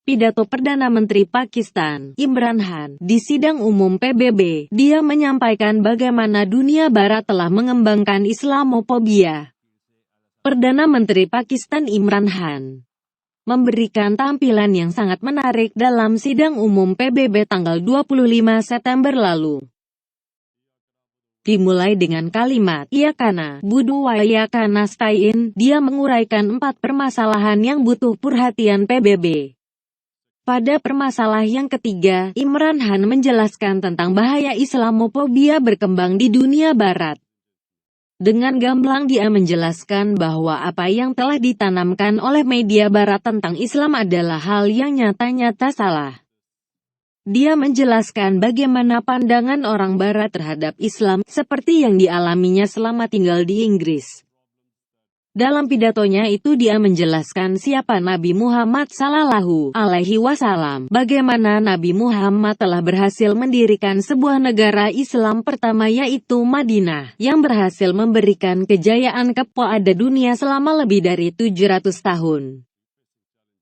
Pidato Perdana Menteri Pakistan, Imran Khan, di Sidang Umum PBB, dia menyampaikan bagaimana dunia Barat telah mengembangkan Islamophobia. Perdana Menteri Pakistan Imran Khan memberikan tampilan yang sangat menarik dalam Sidang Umum PBB tanggal 25 September lalu. Dimulai dengan kalimat, "Ya kana, budu wa ya kana stain", dia menguraikan 4 permasalahan yang butuh perhatian PBB. Pada permasalahan yang ketiga, Imran Khan menjelaskan tentang bahaya Islamophobia berkembang di dunia Barat. Dengan gamblang dia menjelaskan bahwa apa yang telah ditanamkan oleh media Barat tentang Islam adalah hal yang nyata-nyata salah. Dia menjelaskan bagaimana pandangan orang Barat terhadap Islam, seperti yang dialaminya selama tinggal di Inggris. Dalam pidatonya itu dia menjelaskan siapa Nabi Muhammad Sallallahu Alaihi Wasallam, bagaimana Nabi Muhammad telah berhasil mendirikan sebuah negara Islam pertama yaitu Madinah, yang berhasil memberikan kejayaan kepada dunia selama lebih dari 700 tahun.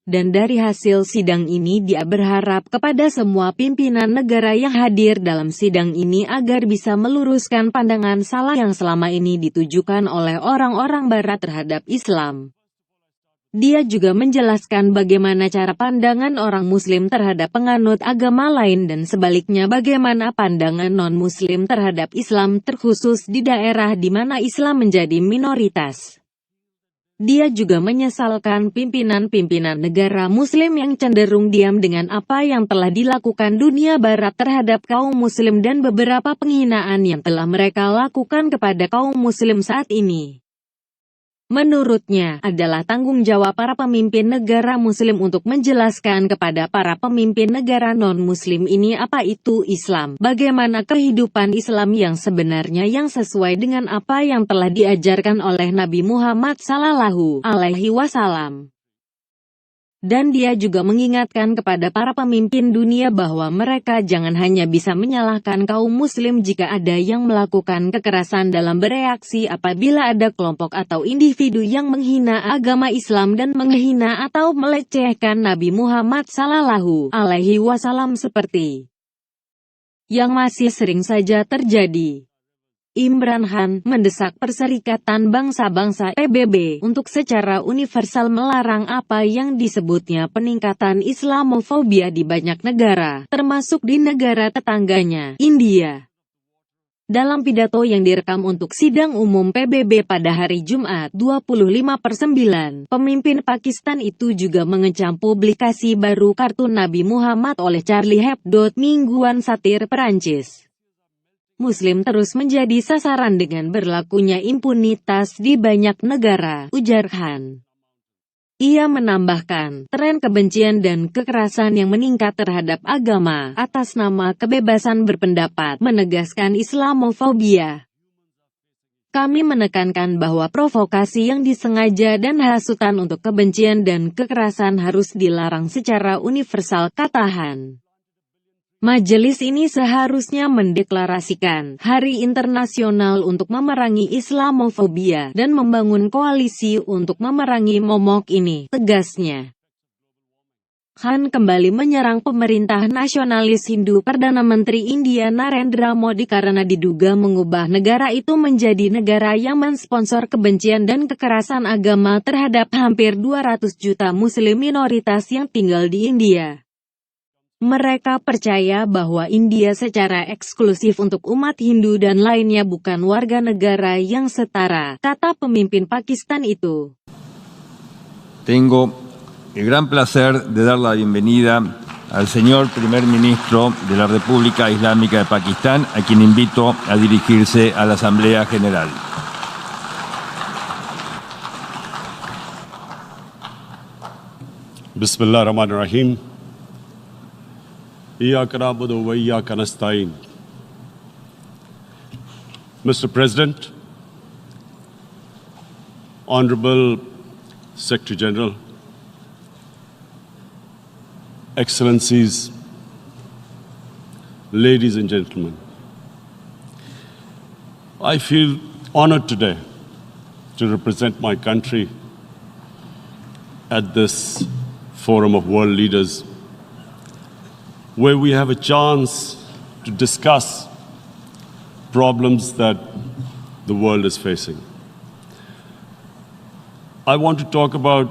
Dan dari hasil sidang ini dia berharap kepada semua pimpinan negara yang hadir dalam sidang ini agar bisa meluruskan pandangan salah yang selama ini ditujukan oleh orang-orang Barat terhadap Islam. Dia juga menjelaskan bagaimana cara pandangan orang Muslim terhadap penganut agama lain dan sebaliknya bagaimana pandangan non-Muslim terhadap Islam terkhusus di daerah di mana Islam menjadi minoritas. Dia juga menyesalkan pimpinan-pimpinan negara Muslim yang cenderung diam dengan apa yang telah dilakukan dunia Barat terhadap kaum Muslim dan beberapa penghinaan yang telah mereka lakukan kepada kaum Muslim saat ini. Menurutnya, adalah tanggung jawab para pemimpin negara Muslim untuk menjelaskan kepada para pemimpin negara non-Muslim ini apa itu Islam, bagaimana kehidupan Islam yang sebenarnya yang sesuai dengan apa yang telah diajarkan oleh Nabi Muhammad Sallallahu Alaihi Wasallam. Dan dia juga mengingatkan kepada para pemimpin dunia bahwa mereka jangan hanya bisa menyalahkan kaum Muslim jika ada yang melakukan kekerasan dalam bereaksi apabila ada kelompok atau individu yang menghina agama Islam dan menghina atau melecehkan Nabi Muhammad Sallallahu Alaihi Wasallam seperti yang masih sering saja terjadi. Imran Khan mendesak Perserikatan Bangsa-Bangsa PBB untuk secara universal melarang apa yang disebutnya peningkatan Islamophobia di banyak negara, termasuk di negara tetangganya, India. Dalam pidato yang direkam untuk Sidang Umum PBB pada hari Jumat 25/9, pemimpin Pakistan itu juga mengecam publikasi baru kartun Nabi Muhammad oleh Charlie Hebdo, mingguan satir Perancis. Muslim terus menjadi sasaran dengan berlakunya impunitas di banyak negara, ujar Khan. Ia menambahkan, tren kebencian dan kekerasan yang meningkat terhadap agama, atas nama kebebasan berpendapat, menegaskan Islamophobia. Kami menekankan bahwa provokasi yang disengaja dan hasutan untuk kebencian dan kekerasan harus dilarang secara universal, kata Khan. Majelis ini seharusnya mendeklarasikan Hari Internasional untuk memerangi Islamophobia dan membangun koalisi untuk memerangi momok ini, tegasnya. Khan kembali menyerang pemerintah nasionalis Hindu Perdana Menteri India Narendra Modi karena diduga mengubah negara itu menjadi negara yang mensponsor kebencian dan kekerasan agama terhadap hampir 200 juta Muslim minoritas yang tinggal di India. Mereka percaya bahwa India secara eksklusif untuk umat Hindu dan lainnya bukan warga negara yang setara, kata pemimpin Pakistan itu. Tengo el gran placer de dar la bienvenida al señor primer ministro de la República Islámica de Pakistán, a quien invito a dirigirse a la Asamblea General. Bismillahirrahmanirrahim. Iyyaka na'budu wa iyyaka nasta'in. Mr. President, Honorable Secretary General, Excellencies, ladies and gentlemen, I feel honored today to represent my country at this forum of world leaders where we have a chance to discuss problems that the world is facing. I want to talk about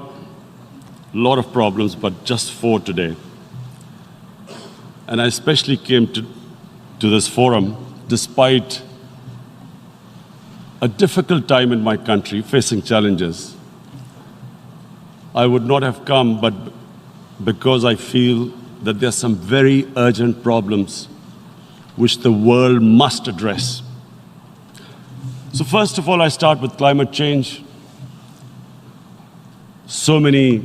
a lot of problems, but just 4 today. And I especially came to this forum despite a difficult time in my country, facing challenges. I would not have come, but because I feel that there are some very urgent problems which the world must address. So first of all, I start with climate change. So many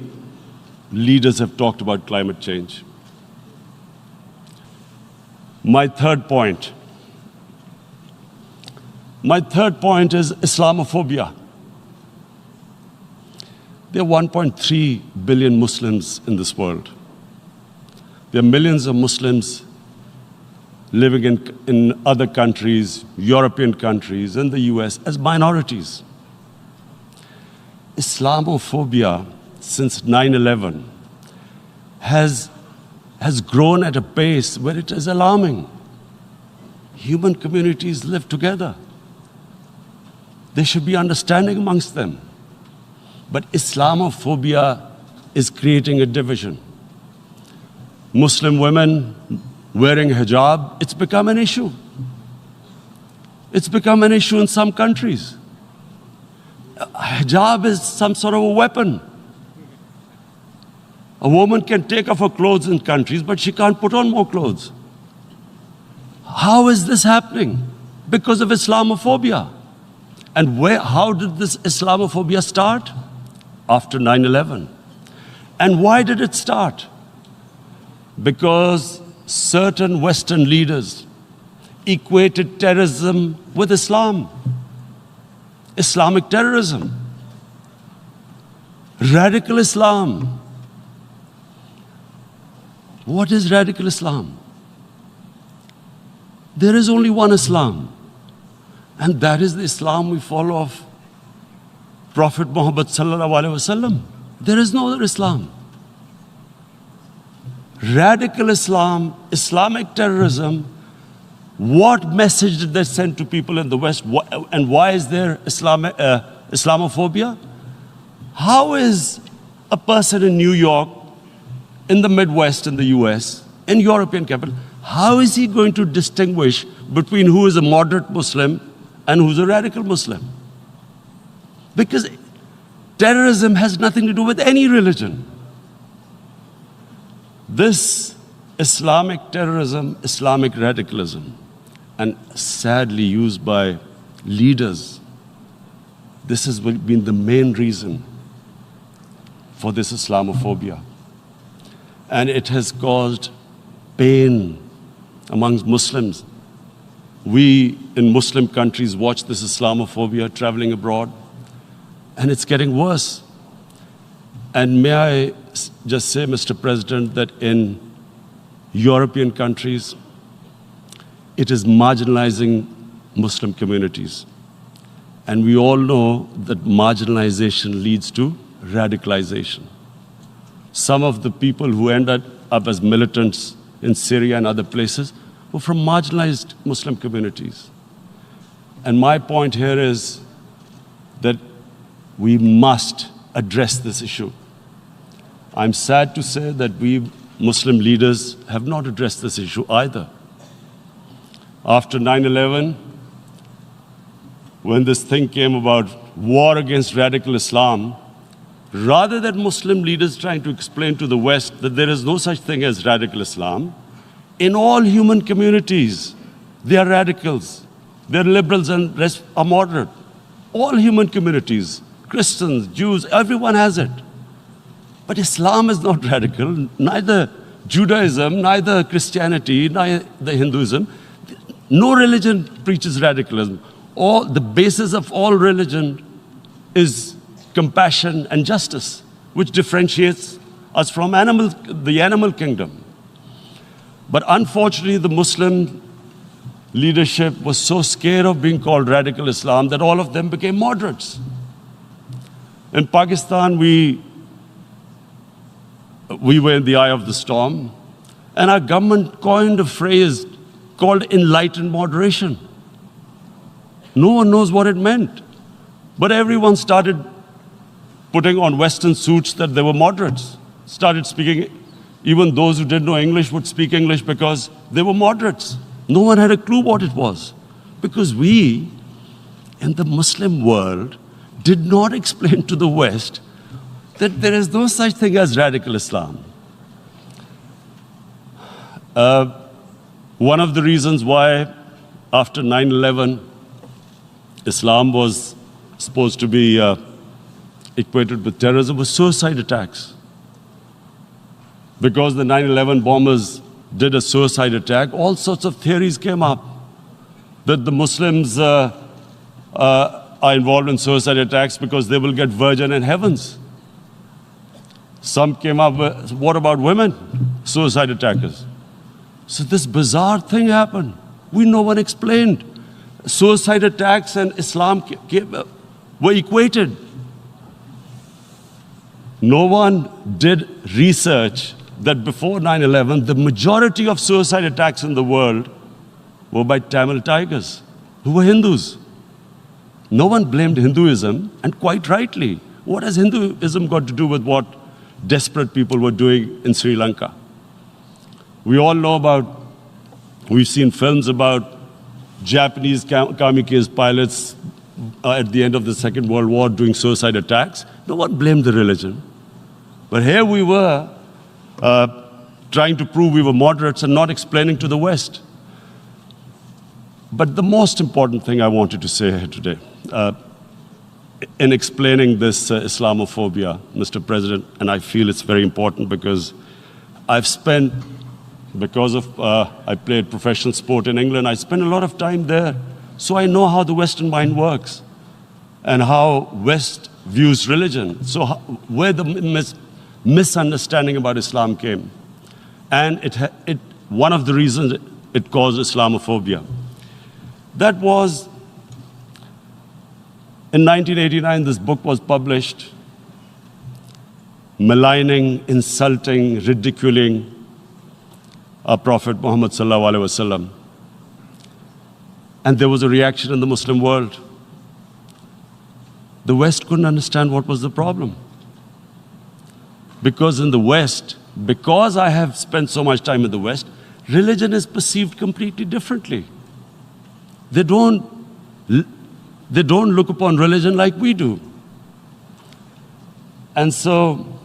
leaders have talked about climate change. My third point is Islamophobia. There are 1.3 billion Muslims in this world. There are millions of Muslims living in other countries, European countries, in the US, as minorities. Islamophobia, since 9/11, has grown at a pace where it is alarming. Human communities live together. There should be understanding amongst them. But Islamophobia is creating a division. Muslim women wearing hijab, it's become an issue. It's become an issue in some countries. Hijab is some sort of a weapon. A woman can take off her clothes in countries, but she can't put on more clothes. How is this happening? Because of Islamophobia. And how did this Islamophobia start? After 9/11. And why did it start? Because certain Western leaders equated terrorism with Islam. Islamic terrorism. Radical Islam. What is radical Islam? There is only one Islam. And that is the Islam we follow of Prophet Muhammad sallallahu alaihi wasallam. There is no other Islam. Radical Islam, Islamic terrorism, what message did they send to people in the West? And why is there Islamophobia? How is a person in New York, in the Midwest, in the US, in European capital, how is he going to distinguish between who is a moderate Muslim and who's a radical Muslim? Because terrorism has nothing to do with any religion. This Islamic terrorism, Islamic radicalism, and sadly used by leaders, this has been the main reason for this Islamophobia. And it has caused pain amongst Muslims. We in Muslim countries watch this Islamophobia traveling abroad, and it's getting worse. And may I just say, Mr. President, that in European countries, it is marginalizing Muslim communities. And we all know that marginalization leads to radicalization. Some of the people who ended up as militants in Syria and other places were from marginalized Muslim communities. And my point here is that we must address this issue. I'm sad to say that we Muslim leaders have not addressed this issue either. After 9/11, when this thing came about war against radical Islam, rather than Muslim leaders trying to explain to the West that there is no such thing as radical Islam, in all human communities, they are radicals. They're liberals and rest are moderate. All human communities, Christians, Jews, everyone has it. But Islam is not radical, neither Judaism, neither Christianity, neither Hinduism. No religion preaches radicalism. The basis of all religion is compassion and justice, which differentiates us from the animal kingdom. But unfortunately, the Muslim leadership was so scared of being called radical Islam that all of them became moderates. In Pakistan, we were in the eye of the storm. And our government coined a phrase called enlightened moderation. No one knows what it meant. But everyone started putting on Western suits that they were moderates. Started speaking, even those who didn't know English would speak English because they were moderates. No one had a clue what it was. Because we, in the Muslim world, did not explain to the West that there is no such thing as radical Islam. One of the reasons why, after 9/11, Islam was supposed to be equated with terrorism was suicide attacks. Because the 9/11 bombers did a suicide attack, all sorts of theories came up that the Muslims are involved in suicide attacks because they will get virgin in heavens. Some came up with, what about women, suicide attackers? So this bizarre thing happened. No one explained. Suicide attacks and Islam were equated. No one did research that before 9/11, the majority of suicide attacks in the world were by Tamil Tigers, who were Hindus. No one blamed Hinduism, and quite rightly. What has Hinduism got to do with what desperate people were doing in Sri Lanka? We all know we've seen films about Japanese kamikaze pilots at the end of the Second World War doing suicide attacks. No one blamed the religion. But here we were trying to prove we were moderates and not explaining to the West. But the most important thing I wanted to say here today, in explaining this Islamophobia, Mr. President, and I feel it's very important because I played professional sport in England, I spent a lot of time there, so I know how the Western mind works and how West views religion. So where the misunderstanding about Islam came. And one of the reasons it caused Islamophobia. That was, in 1989, this book was published, maligning, insulting, ridiculing our Prophet Muhammad sallallahu alaihi wasallam. And there was a reaction in the Muslim world. The West couldn't understand what was the problem. Because in the West, because I have spent so much time in the West, religion is perceived completely differently. They don't look upon religion like we do. And so,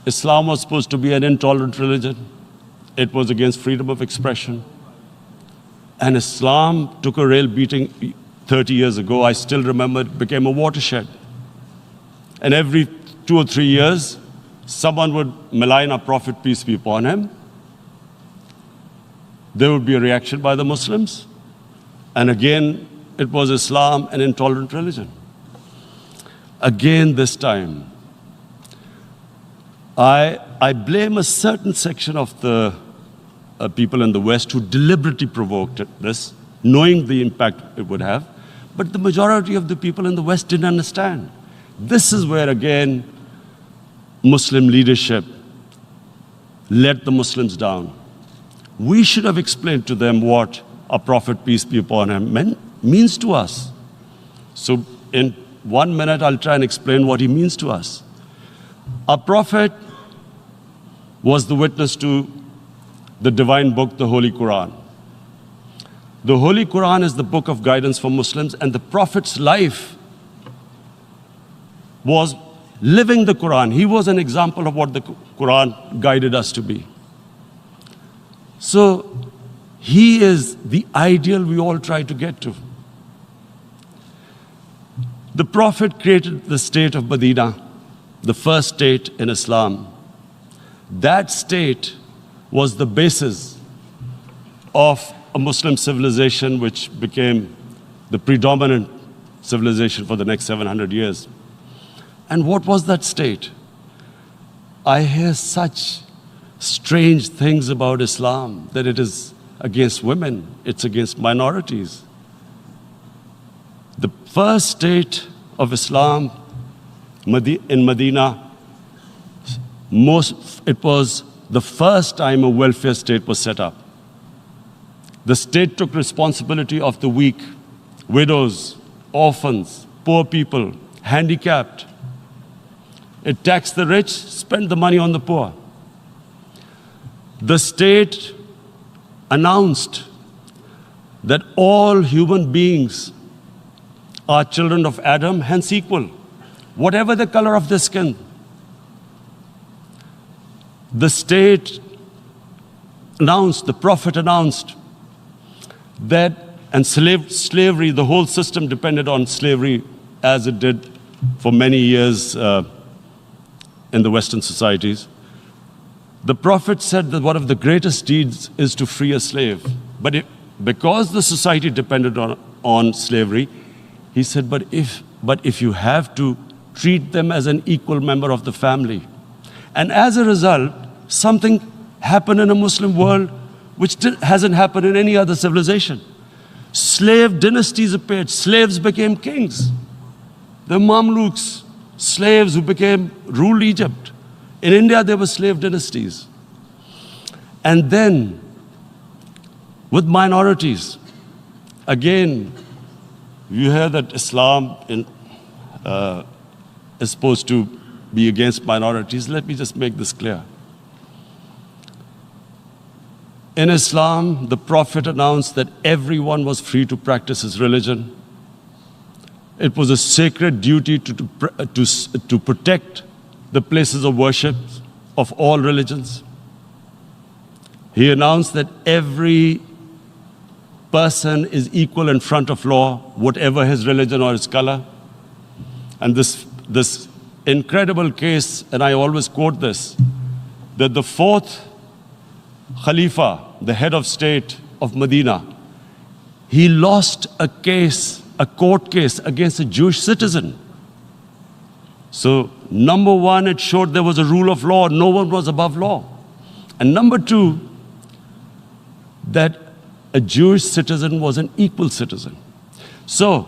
Islam was supposed to be an intolerant religion. It was against freedom of expression. And Islam took a real beating 30 years ago. I still remember it became a watershed. And every 2 or 3 years, someone would malign our Prophet, peace be upon him. There would be a reaction by the Muslims. And again, it was Islam, an intolerant religion. Again, this time, I blame a certain section of the people in the West who deliberately provoked this, knowing the impact it would have. But the majority of the people in the West didn't understand. This is where, again, Muslim leadership let the Muslims down. We should have explained to them what our Prophet, peace be upon him, means to us. So in 1 minute, I'll try and explain what he means to us. Our Prophet was the witness to the divine book, the Holy Quran. The Holy Quran is the book of guidance for Muslims, and the Prophet's life was living the Quran. He was an example of what the Quran guided us to be. So he is the ideal we all try to get to. The Prophet created the state of Medina, the first state in Islam. That state was the basis of a Muslim civilization which became the predominant civilization for the next 700 years. And what was that state? I hear such strange things about Islam, that it is against women, it's against minorities. The first state of Islam in Medina It was the first time a welfare state was set up. The state took responsibility of the weak, widows, orphans, poor people, handicapped. It taxed the rich, spent the money on the poor. The state announced that all human beings are children of Adam, hence equal, whatever the color of their skin. The state announced, the Prophet announced that, and slavery, the whole system depended on slavery as it did for many years in the Western societies. The Prophet said that one of the greatest deeds is to free a slave. But because the society depended on slavery, he said, but if you have to treat them as an equal member of the family. And as a result, something happened in a Muslim world which hasn't happened in any other civilization. Slave dynasties appeared. Slaves became kings. The Mamluks, slaves who ruled Egypt. In India, there were slave dynasties. And then, with minorities, again, you hear that Islam is supposed to be against minorities. Let me just make this clear. In Islam, the Prophet announced that everyone was free to practice his religion. It was a sacred duty to protect the places of worship of all religions. He announced that every person is equal in front of law, whatever his religion or his color. And this incredible case, and I always quote this, that the fourth Khalifa, the head of state of Medina, he lost a court case against a Jewish citizen. So, number one, it showed there was a rule of law, no one was above law. And number two, that a Jewish citizen was an equal citizen. So,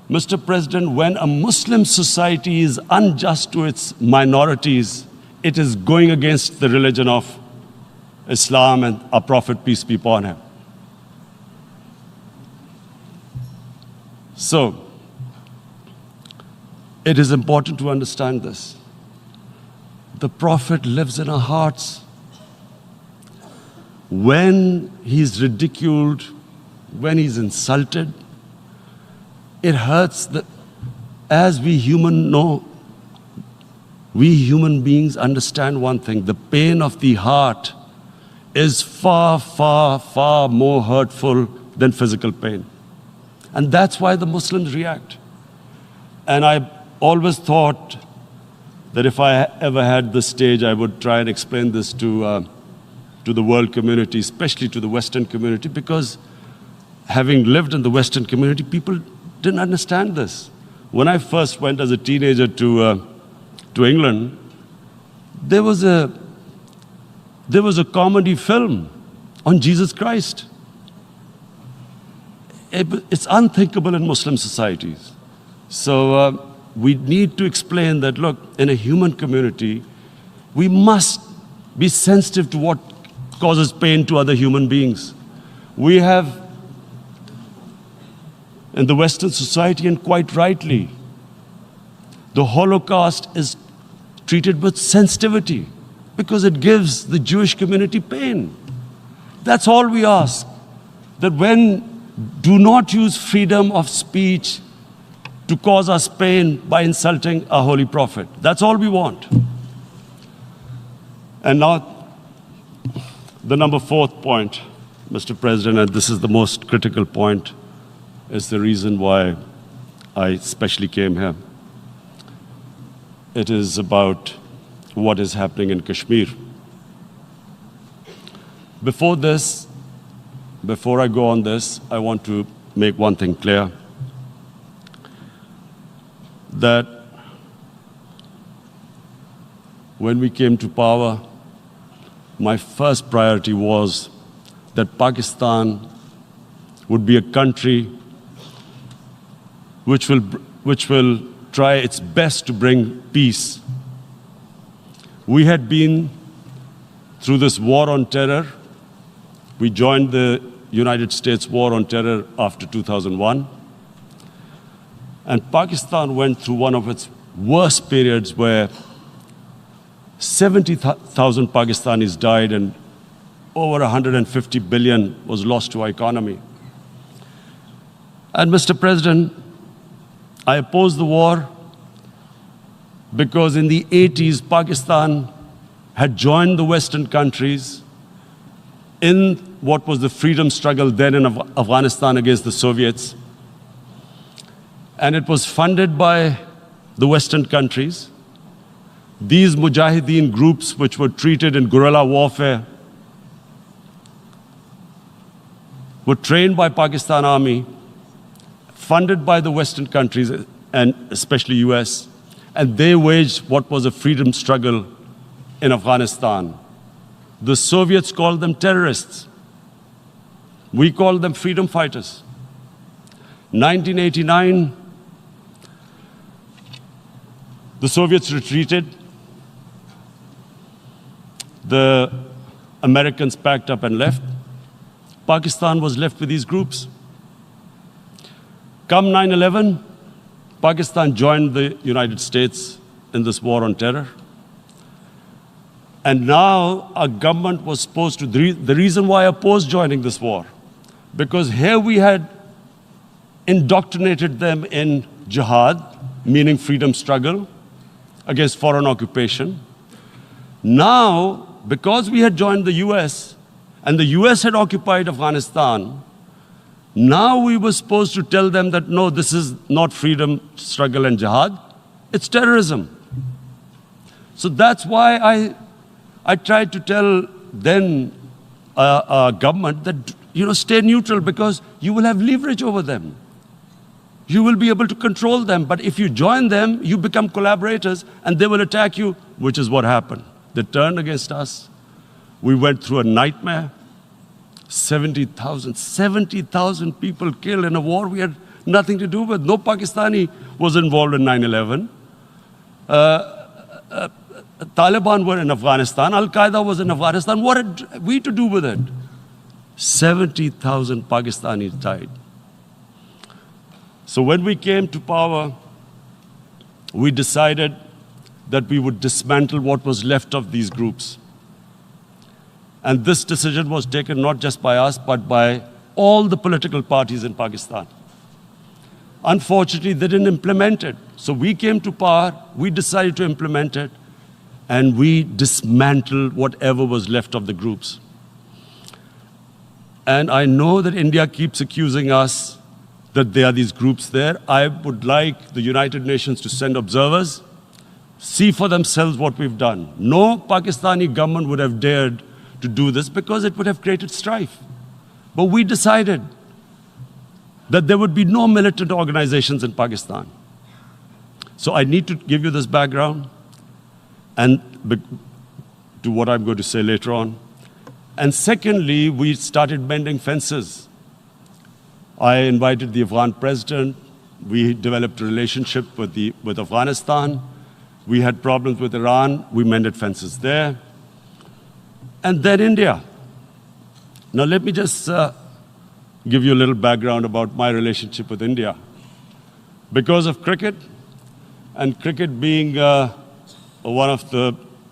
Mr. President, when a Muslim society is unjust to its minorities, it is going against the religion of Islam and our Prophet, peace be upon him. So, it is important to understand this. The Prophet lives in our hearts. When he's ridiculed, when he's insulted, it hurts. As we human beings understand one thing, the pain of the heart is far, far, far more hurtful than physical pain. And that's why the Muslims react. And I always thought that if I ever had this stage, I would try and explain this to the world community, especially to the Western community, because having lived in the Western community, people didn't understand this. When I first went as a teenager to England, there was a comedy film on Jesus Christ. It's unthinkable in Muslim societies. So we need to explain that, look, in a human community, we must be sensitive to what causes pain to other human beings. We have, in the Western society, and quite rightly, the Holocaust is treated with sensitivity because it gives the Jewish community pain. That's all we ask. That do not use freedom of speech to cause us pain by insulting our holy prophet. That's all we want. And now, the number fourth point, Mr. President, and this is the most critical point, is the reason why I especially came here. It is about what is happening in Kashmir. Before I go on this, I want to make one thing clear, that when we came to power, my first priority was that Pakistan would be a country which will try its best to bring peace We had been through this war on terror. We joined the United States war on terror after 2001. And Pakistan went through one of its worst periods where 70,000 Pakistanis died and over 150 billion was lost to our economy. And Mr. President, I opposed the war because in the 80s, Pakistan had joined the Western countries in what was the freedom struggle then in Afghanistan against the Soviets. And it was funded by the Western countries. These mujahideen groups, which were treated in guerrilla warfare, were trained by Pakistan Army, funded by the Western countries, and especially US, and they waged what was a freedom struggle in Afghanistan. The Soviets called them terrorists. We called them freedom fighters. 1989, the Soviets retreated. The Americans packed up and left. Pakistan was left with these groups. Come 9/11, Pakistan joined the United States in this war on terror. And now our government was supposed to, the reason why I opposed joining this war, because here we had indoctrinated them in jihad, meaning freedom struggle against foreign occupation. Now, because we had joined the US and the US had occupied Afghanistan, now we were supposed to tell them that, no, this is not freedom struggle and jihad, it's terrorism. So that's why I tried to tell then government that, stay neutral because you will have leverage over them. You will be able to control them. But if you join them, you become collaborators and they will attack you, which is what happened. They turned against us. We went through a nightmare. 70,000 people killed in a war we had nothing to do with. No Pakistani was involved in 9/11. Taliban were in Afghanistan. Al-Qaeda was in Afghanistan. What had we to do with it? 70,000 Pakistanis died. So when we came to power, we decided that we would dismantle what was left of these groups. And this decision was taken not just by us, but by all the political parties in Pakistan. Unfortunately, they didn't implement it. So we came to power, we decided to implement it, and we dismantled whatever was left of the groups. And I know that India keeps accusing us that there are these groups there. I would like the United Nations to send observers, see for themselves what we've done. No Pakistani government would have dared to do this because it would have created strife. But we decided that there would be no militant organizations in Pakistan. So I need to give you this background and to what I'm going to say later on. And secondly, we started mending fences. I invited the Afghan president. We developed a relationship with Afghanistan. We had problems with Iran. We mended fences there. And then India. Now let me just give you a little background about my relationship with India. Because of cricket, and cricket being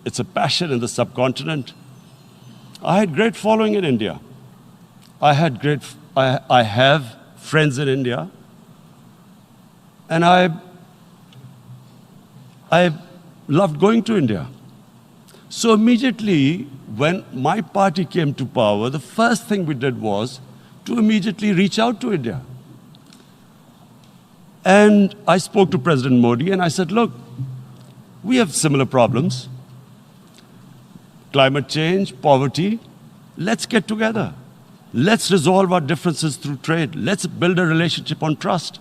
it's a passion in the subcontinent, I had great following in India. I have friends in India, and I loved going to India. So immediately, when my party came to power, the first thing we did was to immediately reach out to India. And I spoke to President Modi and I said, look, we have similar problems. Climate change, poverty, let's get together. Let's resolve our differences through trade. Let's build a relationship on trust.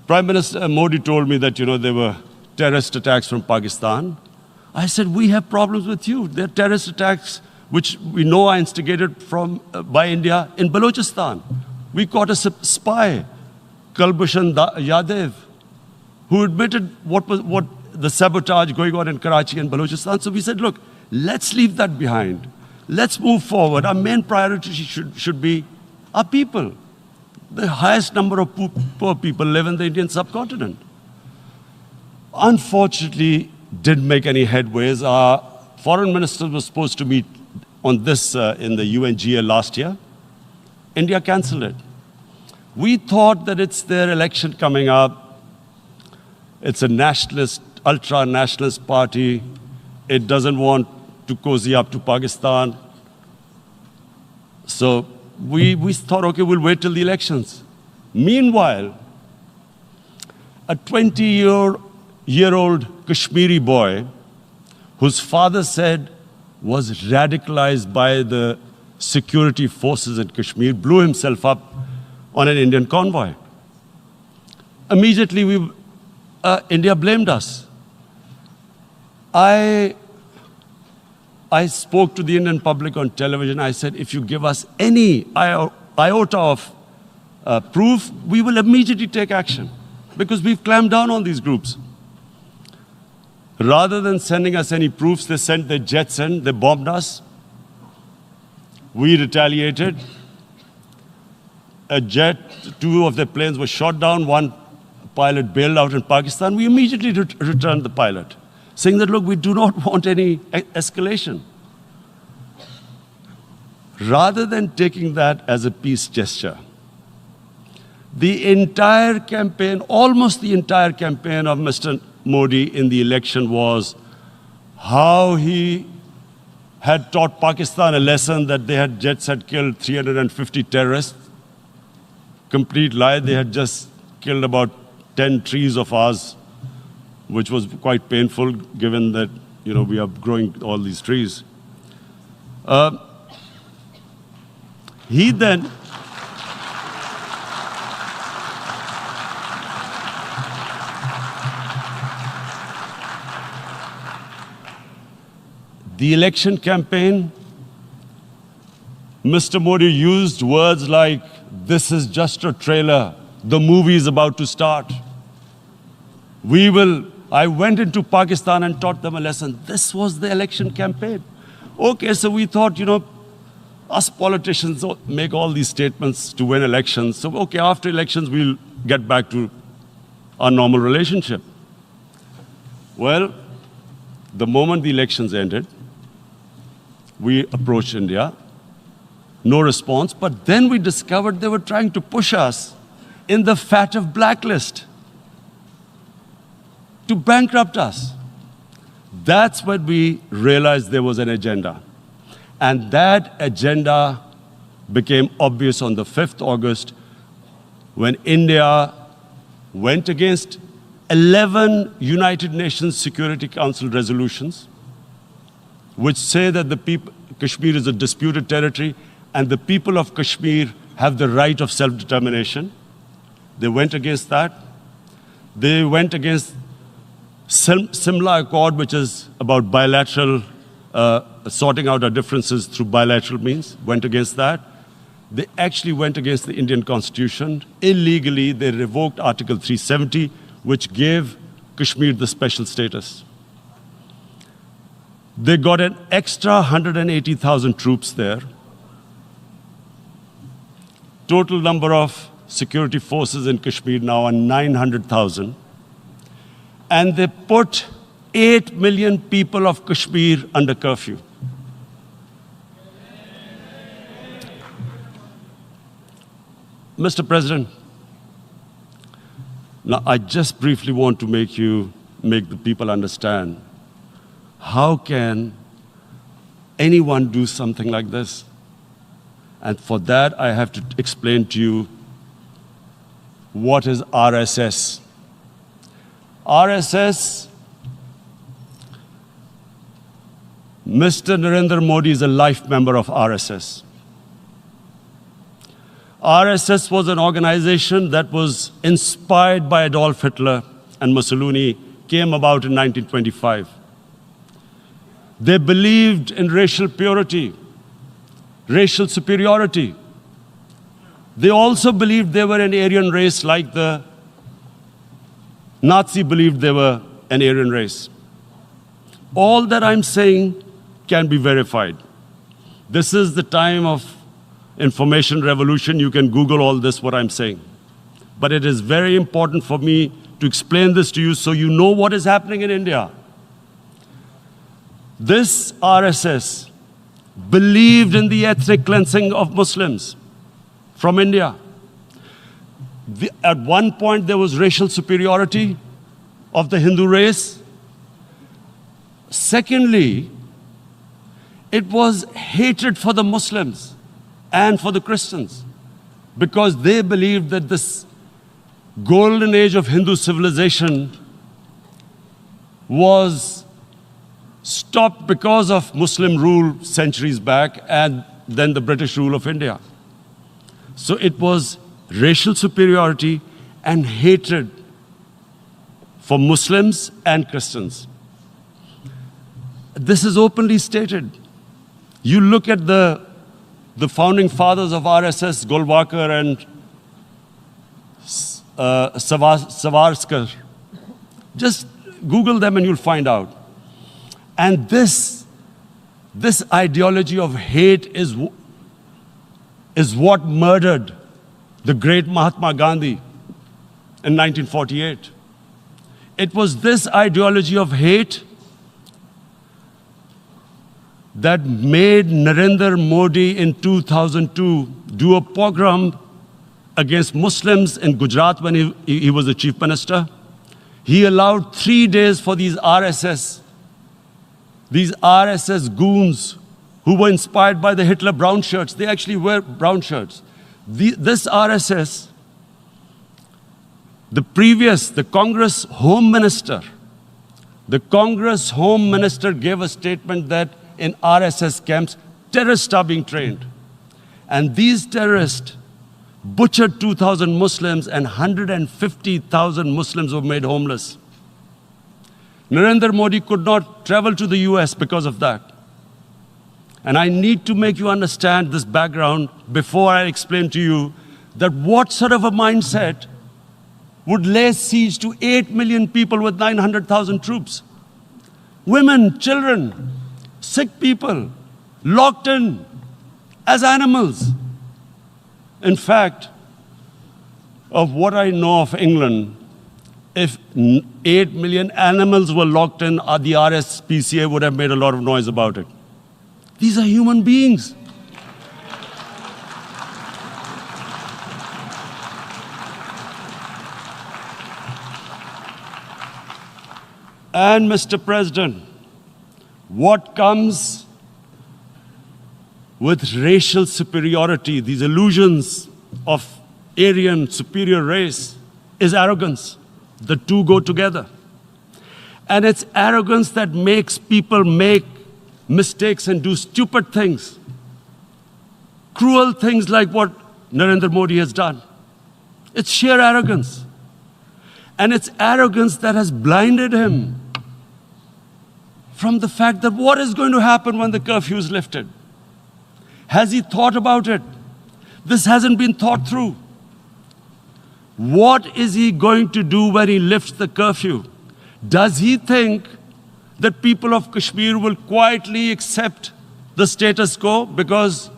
Prime Minister Modi told me that, there were terrorist attacks from Pakistan. I said, we have problems with you. There are terrorist attacks which we know are instigated by India in Balochistan. We caught a spy, Kulbhushan Yadav, who admitted what the sabotage going on in Karachi and Balochistan. So we said, look, let's leave that behind. Let's move forward. Our main priority should be our people. The highest number of poor people live in the Indian subcontinent. Unfortunately, didn't make any headways. Our foreign minister was supposed to meet on this in the UNGA last year. India cancelled it. We thought that it's their election coming up. It's a nationalist, ultra-nationalist party. It doesn't want to cozy up to Pakistan. So we thought, okay, we'll wait till the elections. Meanwhile, a 20-year-old Kashmiri boy, whose father said was radicalized by the security forces in Kashmir, blew himself up on an Indian convoy. Immediately, India blamed us. I spoke to the Indian public on television. I said, if you give us any iota of proof, we will immediately take action, because we've clamped down on these groups. Rather than sending us any proofs, they sent their jets in, they bombed us. We retaliated. A jet, 2 of their planes were shot down, 1 pilot bailed out in Pakistan. We immediately returned the pilot, saying that, look, we do not want any escalation. Rather than taking that as a peace gesture, the entire campaign, almost the entire campaign of Mr. Modi in the election was how he had taught Pakistan a lesson that jets had killed 350 terrorists. Complete lie. They had just killed about 10 trees of ours, which was quite painful given that, we are growing all these trees. He then the election campaign, Mr. Modi used words like, this is just a trailer, the movie is about to start. I went into Pakistan and taught them a lesson. This was the election campaign. Okay, so we thought, us politicians make all these statements to win elections. So, okay, after elections, we'll get back to our normal relationship. Well, the moment the elections ended, we approached India. No response, but then we discovered they were trying to push us in the fat of blacklist to bankrupt us. That's when we realized there was an agenda. And that agenda became obvious on the 5th August when India went against 11 United Nations Security Council resolutions, which say that Kashmir is a disputed territory and the people of Kashmir have the right of self-determination. They went against that. They went against Simla Accord, which is about bilateral, sorting out our differences through bilateral means, went against that. They actually went against the Indian Constitution. Illegally, they revoked Article 370, which gave Kashmir the special status. They got an extra 180,000 troops there. Total number of security forces in Kashmir now are 900,000. And they put 8 million people of Kashmir under curfew. Mr. President, now I just briefly want to make the people understand, how can anyone do something like this? And for that, I have to explain to you what is RSS. RSS, Mr. Narendra Modi is a life member of RSS. RSS was an organization that was inspired by Adolf Hitler and Mussolini, came about in 1925. They believed in racial purity, racial superiority. They also believed they were an Aryan race like the Nazi believed they were an Aryan race. All that I'm saying can be verified. This is the time of information revolution. You can Google all this, what I'm saying. But it is very important for me to explain this to you so you know what is happening in India. This RSS believed in the ethnic cleansing of Muslims from India. At one point, there was racial superiority of the Hindu race. Secondly, it was hatred for the Muslims and for the Christians because they believed that this golden age of Hindu civilization was stopped because of Muslim rule centuries back and then the British rule of India. So it was racial superiority and hatred for Muslims and Christians. This is openly stated. You look at the founding fathers of RSS, Golwalkar and Savarkar. Just Google them and you'll find out. And this ideology of hate is what murdered the great Mahatma Gandhi in 1948. It was this ideology of hate that made Narendra Modi in 2002 do a pogrom against Muslims in Gujarat when he was the chief minister. He allowed 3 days for these RSS goons who were inspired by the Hitler brown shirts. They actually wear brown shirts. This RSS, the Congress Home Minister gave a statement that in RSS camps, terrorists are being trained. And these terrorists butchered 2,000 Muslims and 150,000 Muslims were made homeless. Narendra Modi could not travel to the US because of that. And I need to make you understand this background before I explain to you that what sort of a mindset would lay siege to 8 million people with 900,000 troops. Women, children, sick people, locked in as animals. In fact, of what I know of England, if 8 million animals were locked in, the RSPCA would have made a lot of noise about it. These are human beings. And Mr. President, what comes with racial superiority, these illusions of Aryan superior race, is arrogance. The two go together. And it's arrogance that makes people make mistakes and do stupid things. Cruel things like what Narendra Modi has done. It's sheer arrogance. And it's arrogance that has blinded him from the fact that what is going to happen when the curfew is lifted? Has he thought about it? This hasn't been thought through. What is he going to do when he lifts the curfew? Does he think that people of Kashmir will quietly accept the status quo because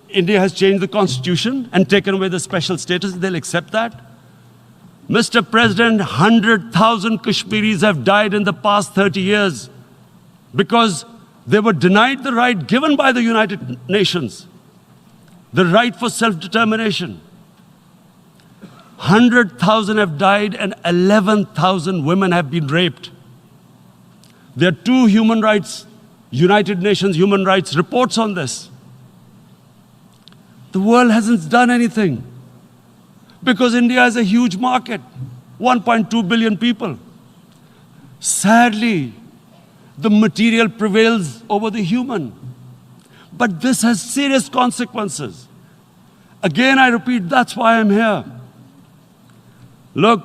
India has changed the constitution and taken away the special status? They'll accept that? Mr. President, 100,000 Kashmiris have died in the past 30 years because they were denied the right given by the United Nations, the right for self-determination. 100,000 have died and 11,000 women have been raped. There are 2 United Nations human rights reports on this. The world hasn't done anything because India is a huge market, 1.2 billion people. Sadly, the material prevails over the human. But this has serious consequences. Again, I repeat, that's why I'm here. Look,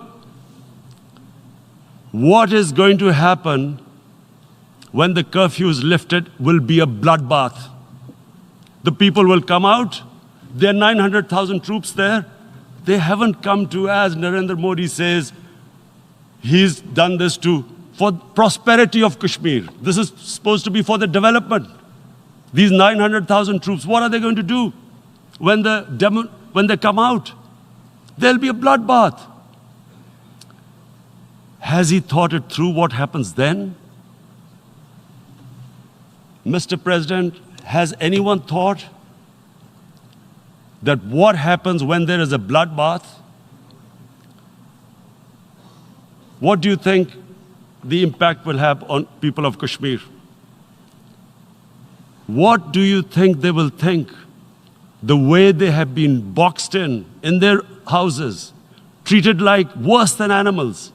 what is going to happen when the curfew is lifted will be a bloodbath. The people will come out. There are 900,000 troops there. They haven't come to, as Narendra Modi says, He's done this for prosperity of Kashmir. This is supposed to be for the development. These 900,000 troops, what are they going to do when they come out? There'll be a bloodbath. Has he thought it through what happens then? Mr. President, has anyone thought that what happens when there is a bloodbath? What do you think the impact will have on people of Kashmir? What do you think they will think? The way they have been boxed in their houses, treated like worse than animals,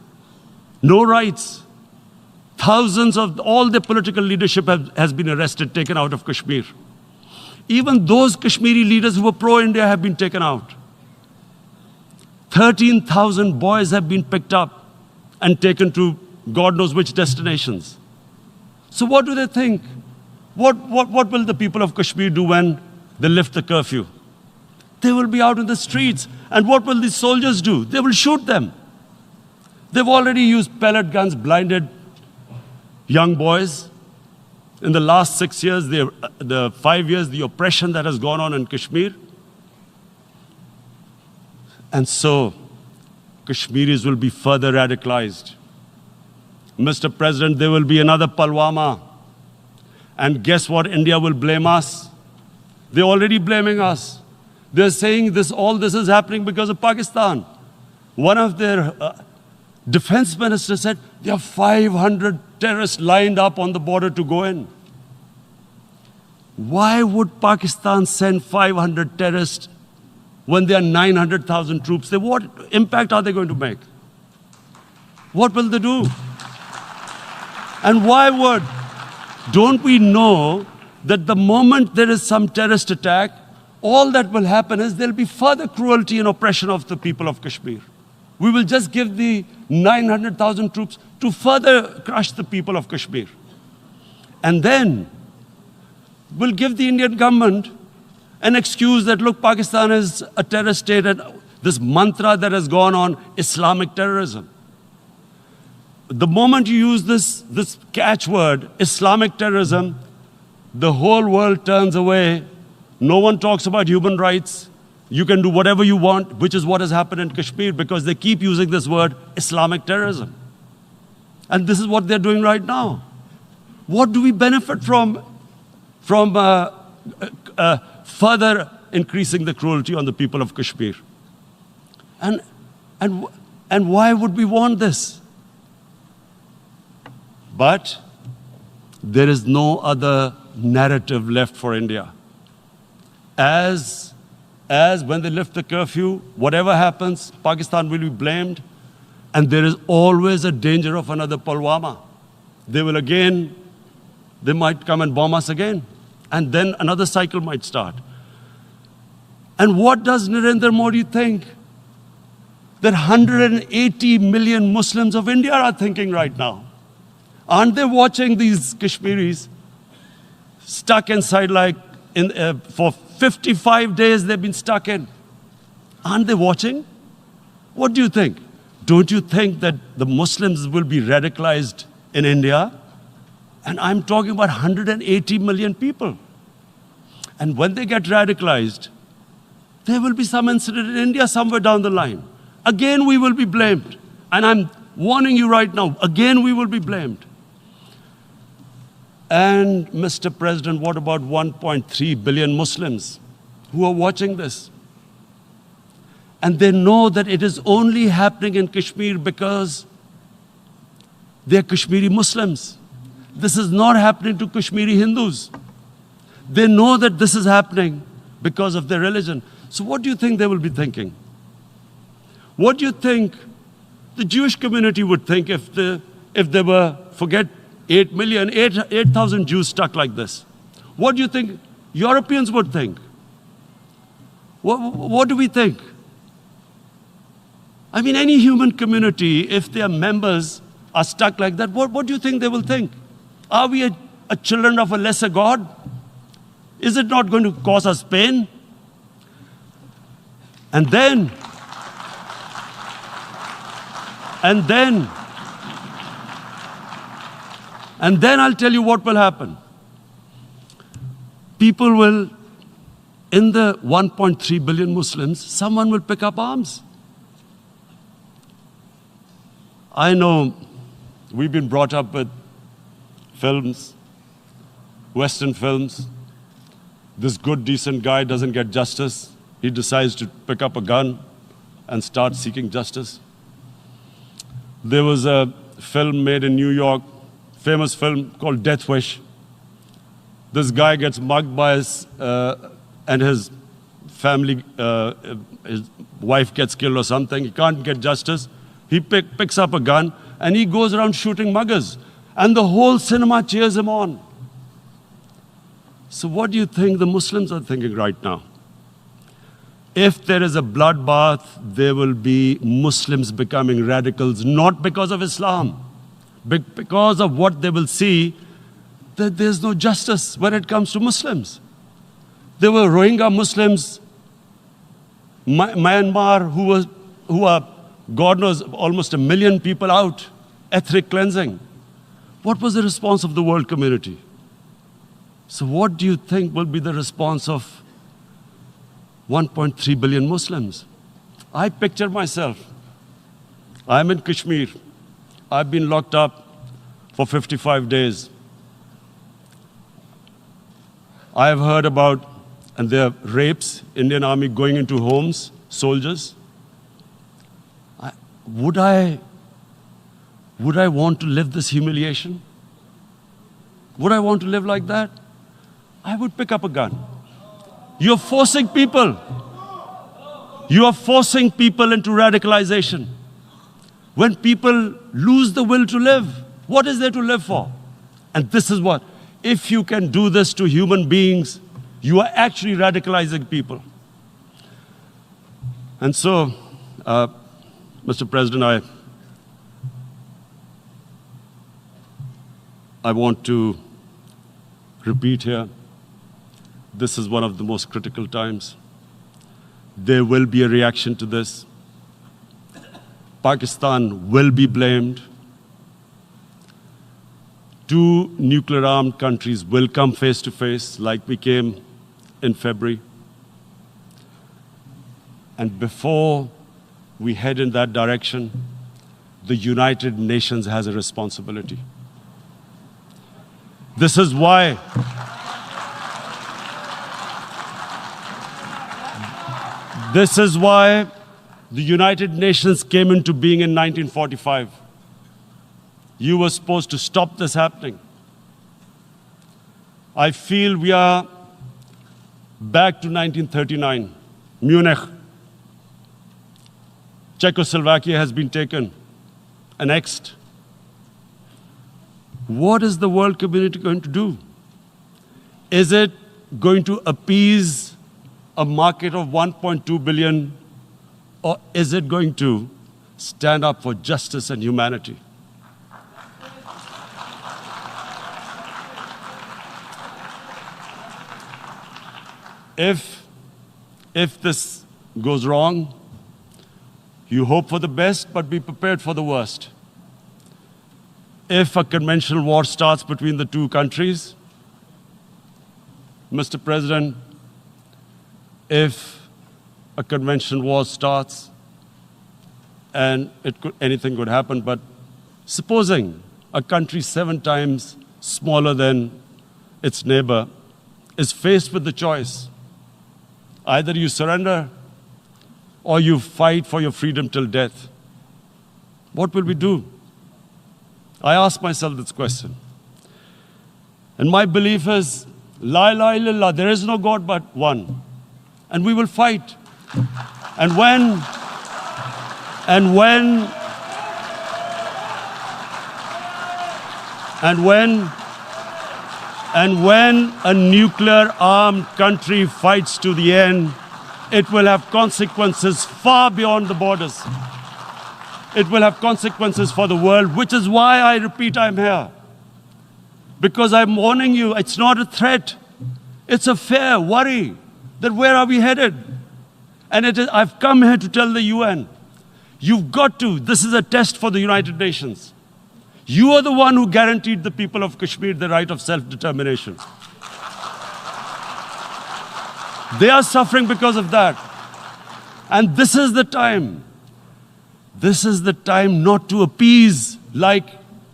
no rights. Thousands of all the political leadership has been arrested, taken out of Kashmir. Even those Kashmiri leaders who were pro-India have been taken out. 13,000 boys have been picked up and taken to God knows which destinations. So what do they think? What will the people of Kashmir do when they lift the curfew? They will be out in the streets. And what will these soldiers do? They will shoot them. They've already used pellet guns, blinded young boys. In the last 6 years, the 5 years, the oppression that has gone on in Kashmir. And so, Kashmiris will be further radicalized. Mr. President, there will be another Pulwama. And guess what? India will blame us. They're already blaming us. They're saying all this is happening because of Pakistan. One of their defense ministers said, there are 500 terrorists lined up on the border to go in. Why would Pakistan send 500 terrorists when there are 900,000 troops? What impact are they going to make? What will they do? And why would? Don't we know that the moment there is some terrorist attack, all that will happen is there'll be further cruelty and oppression of the people of Kashmir. We will just give the 900,000 troops to further crush the people of Kashmir. And then we'll give the Indian government an excuse that, look, Pakistan is a terrorist state, and this mantra that has gone on, Islamic terrorism. The moment you use this catchword, Islamic terrorism, the whole world turns away. No one talks about human rights. You can do whatever you want, which is what has happened in Kashmir, because they keep using this word, Islamic terrorism. And this is what they're doing right now. What do we benefit from further increasing the cruelty on the people of Kashmir? And why would we want this? But there is no other narrative left for India. As when they lift the curfew, whatever happens, Pakistan will be blamed, and there is always a danger of another Pulwama. They might come and bomb us again, and then another cycle might start. And what does Narendra Modi think? That 180 million Muslims of India are thinking right now. Aren't they watching these Kashmiris stuck inside for 55 days they've been stuck in? Aren't they watching? What do you think? Don't you think that the Muslims will be radicalized in India? And I'm talking about 180 million people. And when they get radicalized, there will be some incident in India somewhere down the line. Again, we will be blamed. And I'm warning you right now, again, we will be blamed. And Mr. President, what about 1.3 billion Muslims who are watching this? And they know that it is only happening in Kashmir because they're Kashmiri Muslims. This is not happening to Kashmiri Hindus. They know that this is happening because of their religion. So what do you think they will be thinking? What do you think the Jewish community would think if they were, forget 8,000 Jews stuck like this? What do you think Europeans would think? What do we think? I mean, any human community, if their members are stuck like that, what do you think they will think? Are we a children of a lesser God? Is it not going to cause us pain? And then And then I'll tell you what will happen. People will, in the 1.3 billion Muslims, someone will pick up arms. I know we've been brought up with films, Western films. This good, decent guy doesn't get justice. He decides to pick up a gun and start seeking justice. There was a film made in New York, famous film called Death Wish. This guy gets mugged by and his family, his wife gets killed or something. He can't get justice. He picks up a gun and he goes around shooting muggers. And the whole cinema cheers him on. So what do you think the Muslims are thinking right now? If there is a bloodbath, there will be Muslims becoming radicals, not because of Islam, but because of what they will see, that there's no justice when it comes to Muslims. There were Rohingya Muslims, Myanmar, who are, God knows, almost 1 million people out, ethnic cleansing. What was the response of the world community? So what do you think will be the response of 1.3 billion Muslims? I picture myself. I'm in Kashmir. I've been locked up for 55 days. I have heard about, and there are rapes, Indian Army going into homes, soldiers. Would I want to live this humiliation? Would I want to live like that? I would pick up a gun. You're forcing people. You are forcing people into radicalization. When people lose the will to live, what is there to live for? And this is what, if you can do this to human beings, you are actually radicalizing people. And so, Mr. President, I want to repeat here, this is one of the most critical times. There will be a reaction to this. Pakistan will be blamed. 2 nuclear-armed countries will come face to face like we came in February. And before we head in that direction, the United Nations has a responsibility. This is why the United Nations came into being in 1945. You were supposed to stop this happening. I feel we are back to 1939, Munich. Czechoslovakia has been taken, annexed. What is the world community going to do? Is it going to appease a market of 1.2 billion, or is it going to stand up for justice and humanity? If this goes wrong, you hope for the best, but be prepared for the worst. If a conventional war starts between the 2 countries, Mr. President, if a conventional war starts, and anything could happen, but supposing a country 7 times smaller than its neighbor is faced with the choice, either you surrender or you fight for your freedom till death, what will we do? I ask myself this question. And my belief is, La ilaha illallah, there is no God but one. And we will fight. And when a nuclear-armed country fights to the end, it will have consequences far beyond the borders. It will have consequences for the world, which is why I repeat I'm here. Because I'm warning you, it's not a threat. It's a fair worry that where are we headed? And I've come here to tell the UN, you've got to, this is a test for the United Nations. You are the one who guaranteed the people of Kashmir the right of self-determination. They are suffering because of that. And this is the time. This is the time not to appease like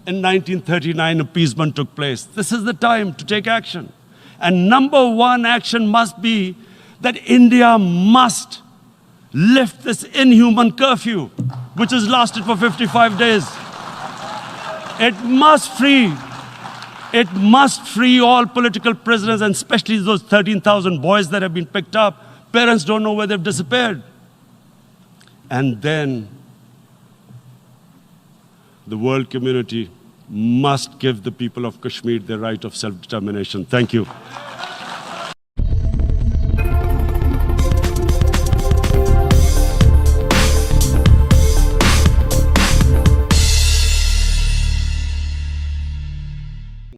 in 1939 appeasement took place. This is the time to take action. And number one action must be that India must lift this inhuman curfew, which has lasted for 55 days. It must free all political prisoners, and especially those 13,000 boys that have been picked up. Parents don't know where they've disappeared. And then the world community must give the people of Kashmir their right of self-determination. Thank you.